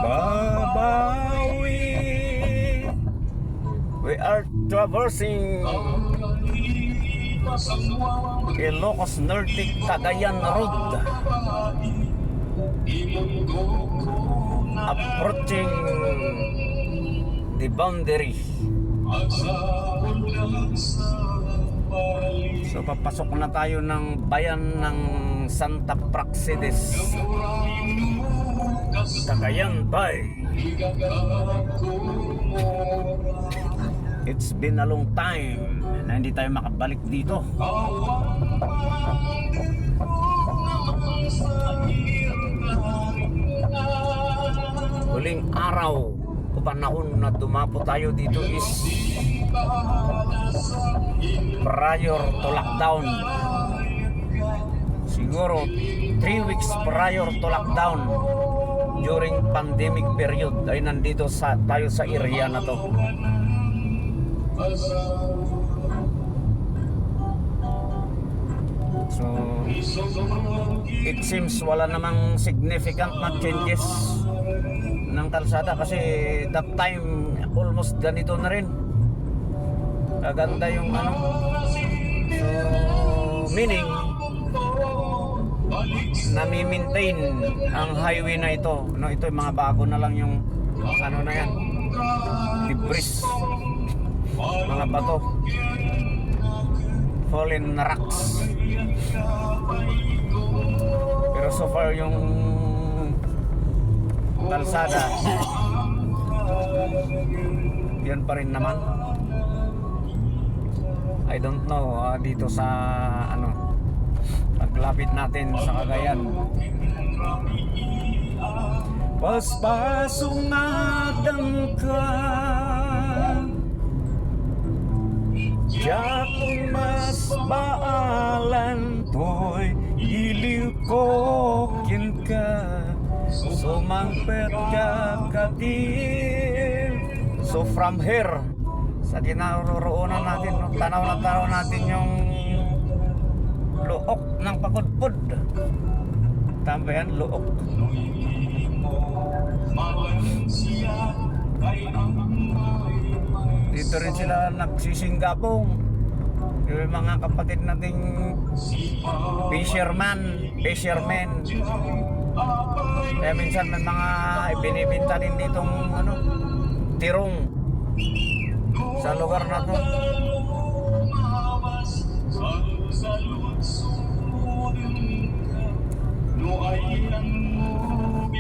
Babawi. We are traversing Ilocos Norte Cagayan Road, approaching the boundary. So papasok na tayo ng bayan ng Santa Praxedes, Cagayan Bay. It's been a long time na hindi tayo makabalik dito. Huling araw o panahon na dumapo tayo dito is prior to lockdown. Siguro 3 weeks prior to lockdown, during pandemic period ay nandito tayo sa area na to. So it seems wala namang significant na changes ng kalsada, kasi that time almost ganito na rin kaganda yung ano. So meaning nami-maintain ang highway na ito, no? Ito yung mga bago na lang yung ano na yan, debris, mga bato, fallen rocks. Pero so far yung kalsada yan pa rin naman. I don't know dito sa ano, paglapit natin sa Cagayan. Paspasong nadang ka, Jakong mas baalan to'y iliw ko kin ka, sumangpet ka katil. So from here, sa kinaroroonan natin, no, tanaw natin yung luok ng Pagudpud. Tama yan, luok. Dito rin sila nagsisinggapong, yung mga kapatid nating fishermen. Kaya minsan may mga ibinibinta din ditong ano, tirong sa lugar na to.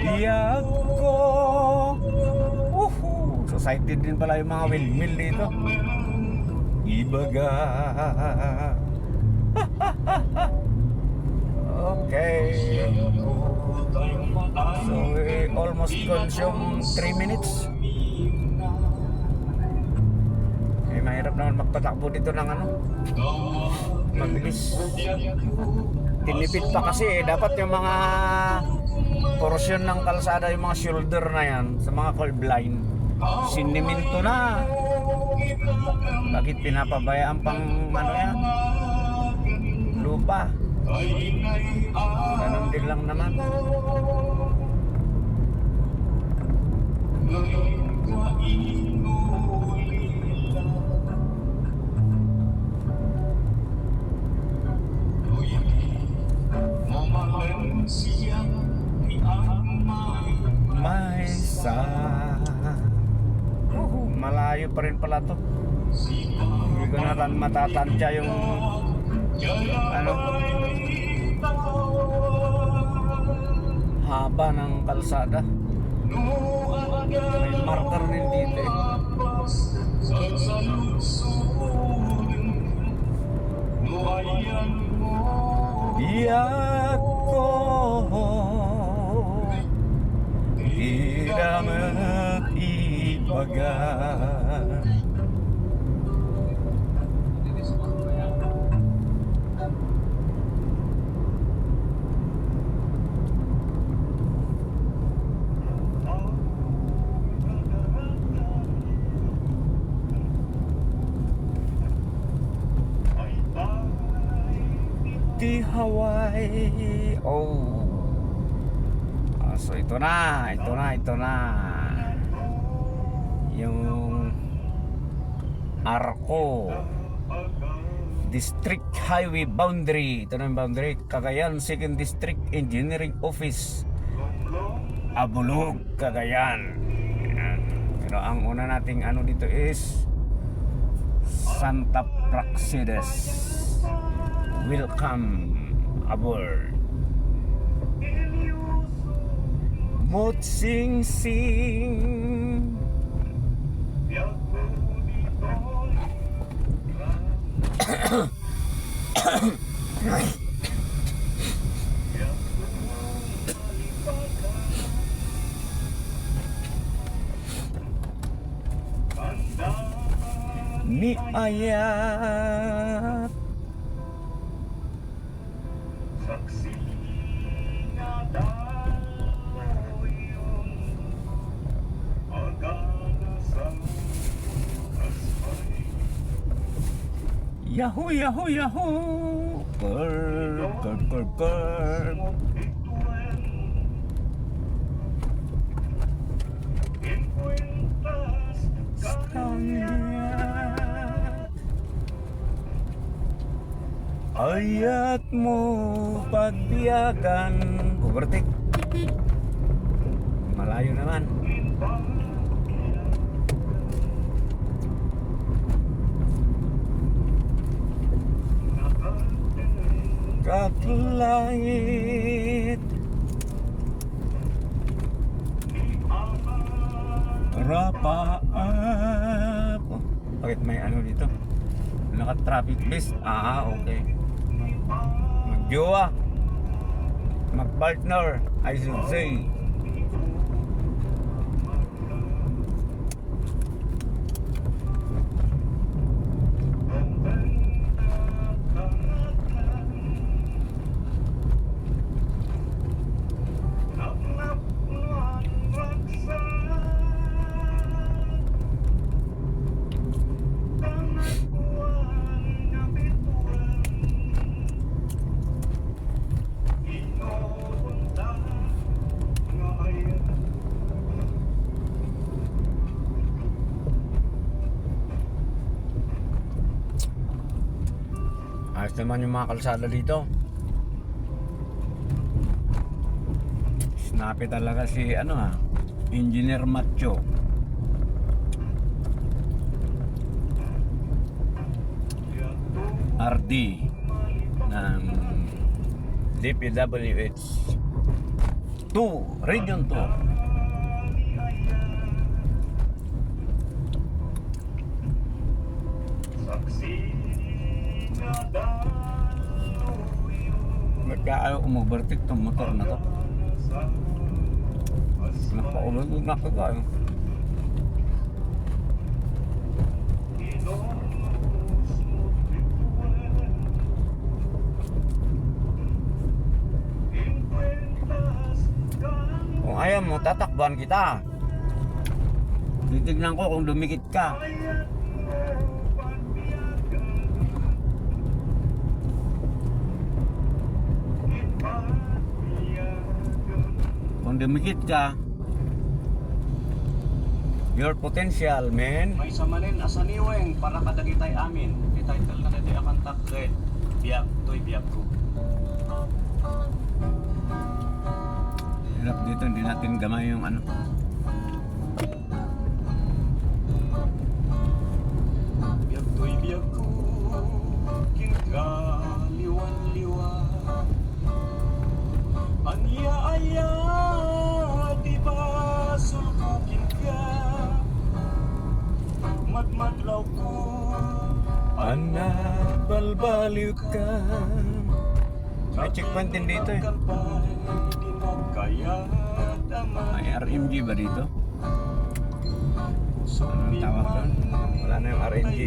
Iyag ko. Society din pala yung mga windmill dito. Ibaga. Okay. So we almost consume 3 minutes. Mahirap naman magpatakbo dito ng ano, mabilis. Tinipid pa kasi dapat yung mga portion ng kalsada, yung mga shoulder na yan sa mga curb line, siniminto na. Bakit pinapabayaan pang ano yan, lupa? Ganun din lang naman. May malayo pa rin pala to. Hindi ko na matatansya yung ano, haba ng kalsada. May marker din dito eh. Iyak ko dapat ibaga. the Hawaii. Oh. So ito na. Yung Arco District Highway Boundary. Ito na yung boundary. Cagayan 2nd District Engineering Office, Abulog, Cagayan. Ayan. Pero ang una nating ano dito is Santa Praxedes. Welcome aboard. Mot sing sing. Ni ayat Yahoo, Yahoo, Yahoo. Curb. Ayat mo pagbiyagan. Overtake. Malayo naman. Kaklangit Rapaap. Bakit may ano dito? Naka-traffic list. Okay. Magjowa, mag-partner, I should say. Ayos naman yung mga kalsada dito. Snappy talaga si Engineer Macho. RD ng DPWH 2 Region 2. Kaya umovertake tong motor na to. Napaulog na ko kayo. Kung ayaw mo, tatakbuhan kita. Titignan ko kung dumikit ka. Kung dumikit ka, your potential, man. May samanin asaniweng para kadagitay amin. Ititle na dito akan takret. Biyak to'y biyak ko. Hirap dito, hindi natin gamay yung Biyak to'y biyak ko. Kinggaliwan-liwa. Anya-aya, di ba sulkukin ka? Madmadlaw ko. anak balbaliw ka. May checkpoint din dito eh. May RMG ba dito? Anong tawag doon? Wala na yung RMG.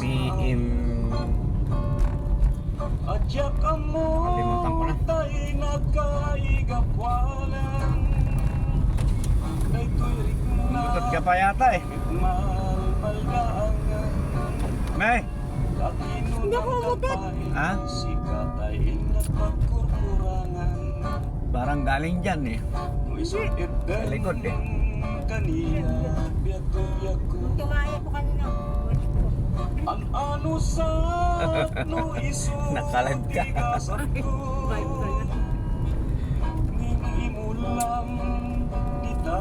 PM. Kalimutan ko na. Lutot ka pa yata eh. May! Hindi ako umutot. Ha? Sikat ay nagpagkurkurangan. Parang galing dyan eh. Sa likod eh. Kaniya, biyak ko. Tumaya po kanina. Ang ano sa no iso. Nakalag ka. Vibe ka na. Imulang dita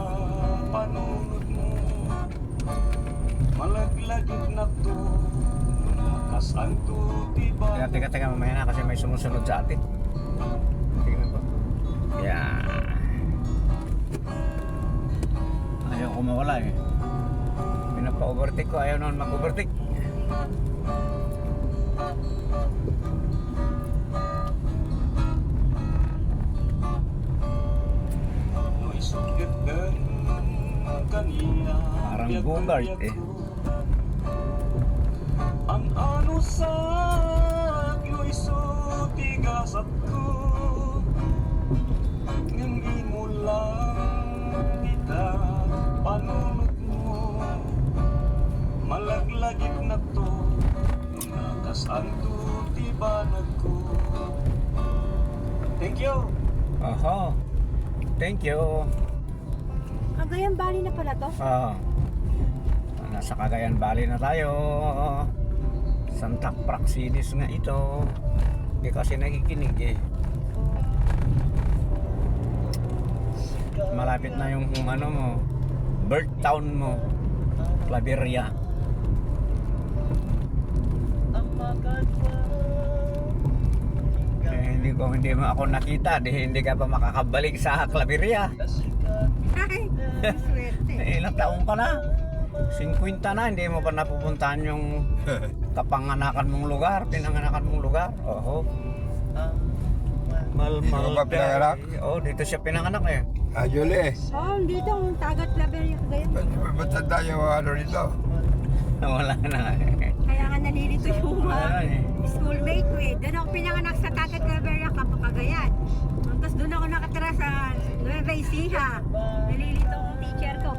panunod mo. Malaglagit na to. Nakasanto diba? Teka, mamaya na kasi may sumusunod sa atin. Tingnan ko. Yeah. Ayaw ko mawala eh. Pinapa-overtake ko, ayaw naman mag-overtake. No isukit din kaniya. Parang Bogart eh. Ang ano sa no iso tigasat ko. Ng imo lang dita panunod mo. Malaglagit na to. Nakasanto tibanag ko. Thank you. Aha. Thank you. Cagayan Valley na pala to. Nasa Cagayan Valley na tayo. Santa Praxedis nga ito. Hindi kasi nakikinig eh. Malapit na yung ano mo, birth town mo, Claveria. Hindi mo ako nakita, hindi ka pa makakabalik sa Claveria. Ay, swerte. Ilang taong ka na? 50 na, hindi mo pa napupuntahan yung kapanganakan mong lugar, pinanganakan mong lugar. Oo. Ikaw ba pinanganak? Oo, dito siya pinanganak eh. Juli, Oh, dito ang tagat Claveria Cagayan. ba't tayo ano rito? Wala na eh. Kaya nga nalilito yung Wala eh. schoolmate ko eh. Doon ako pinanganak sa tagat Claveria, Cagayan. Tapos doon ako nakatira sa Nueva Ecija. Nalilito ang teacher ko.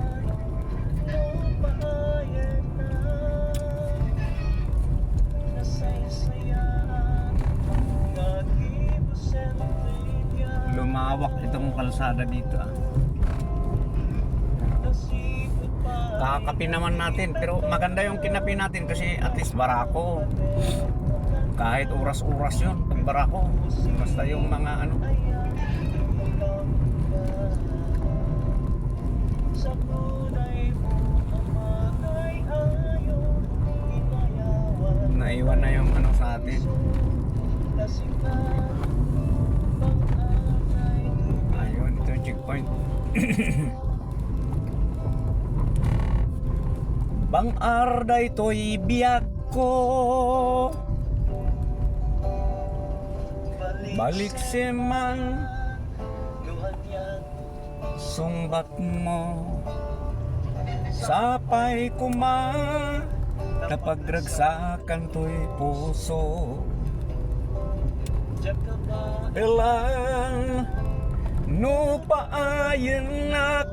Lumawak itong kalsada dito ah. Kakapi naman natin, pero maganda yung kinapi natin kasi at least barako. Kahit oras-oras yun, pag barako. Basta yung mga ano. Naiwan na yung ano sa atin. Ayun, ito yung checkpoint. Bang arday to'y biyak ko, balik si man sumbat mo, sapay kuma napagragsakan to'y puso. Ilan no paayon nak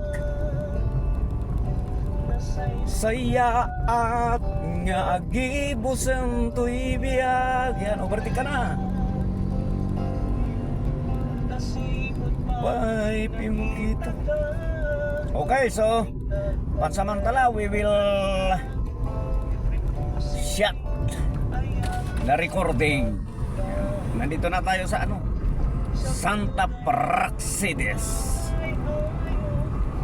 saya at nga agibusan to'y biyag. Yan, overtake ka na. Bye, pimukita. Okay, so pansamantala we will shut the recording. Nandito na tayo sa ano, Santa Praxedis.